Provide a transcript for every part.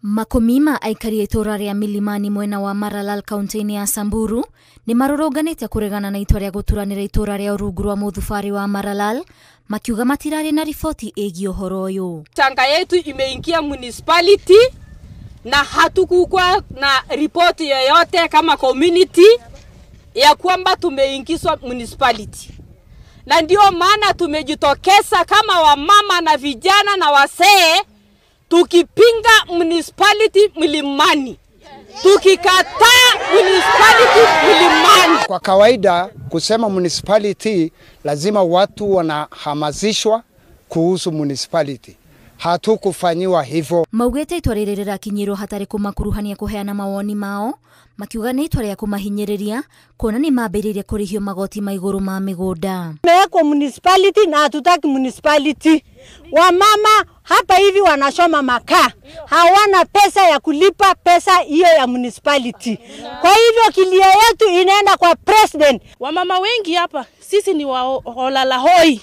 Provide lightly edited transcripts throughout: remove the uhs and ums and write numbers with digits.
Makomima aikari itora ria Milimani mwena wa Maralal kaunti ya Samburu ni maroroganite kuregana na itua ria guturanira itora ria rungu rwa muthubari wa Maralal makiuga matirari na ripoti egi uhoro uyu. Changa yetu imeingia municipality na hatukukua na ripoti yoyote kama community ya kwamba tumeingizwa municipality. Na ndio maana tumejitokeza kama wamama na vijana na wasee tukipinga municipality Milimani. Tukikataa municipality Milimani. Kwa kawaida kusema municipality lazima watu wanahamasishwa kuhusu municipality. Hatukufanyiwa hivyo. Maugete itua riri rirakinyirwo hatari kumakuruhania kuheana mawoni mao makiuga ni itua ria kumahinyiriria kuona ni mambiririe kurihio magoti ma iguru ma migunda. Tumewekwa municipality na hatutaki municipality. Wamama hapa hivi wanashoma makaa, hawana pesa ya kulipa pesa hiyo ya municipality. Kwa hivyo kilio yetu inaenda kwa president. Wamama wengi hapa sisi ni waolala hoi.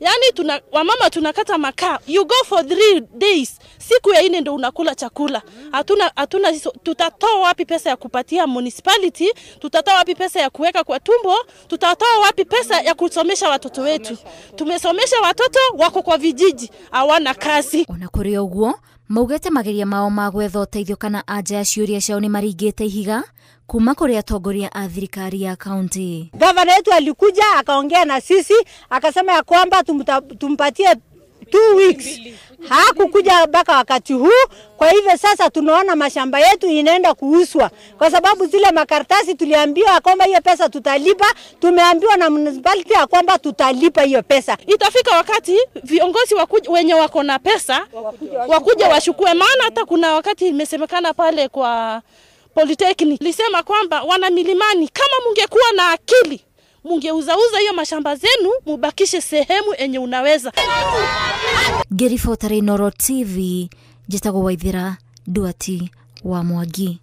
Yani wamama tunakata makaa. You go for 3 days. Siku ya 4 ndo unakula chakula. Hatuna tutatoa wapi pesa ya kupatia municipality? Tutatoa wapi pesa ya kuweka kwa tumbo? Tutatoa wapi pesa ya kusomesha watoto wetu? Tumesomesha watoto wako kwa vijiji, hawana kazi. Onakuria uguo, maugete mageria mao magwetha uteithio kana anja ya ciuria ciao ni maringite ihiga kuma kuri atongoria a thirikari ya county. Gavana wetu alikuja akaongea na sisi akasema ya kwamba tumpatie 2 weeks. Hakukuja mpaka wakati huu. Kwa hivyo sasa tunaona mashamba yetu inaenda kuuzwa kwa sababu zile makaratasi tuliambiwa kwamba hiyo pesa tutalipa, tumeambiwa na municipality kwamba tutalipa hiyo pesa. Itafika wakati viongozi wenye wako na pesa wakuja washukue, maana hata kuna wakati imesemekana pale kwa Polytechnic lisema kwamba wana Milimani kama mungekuwa na akili mungeuza hiyo mashamba zenu mubakishe sehemu enye unaweza. Gerifotare Noro TV, Jitago Waithira, Duati wa Mwangi.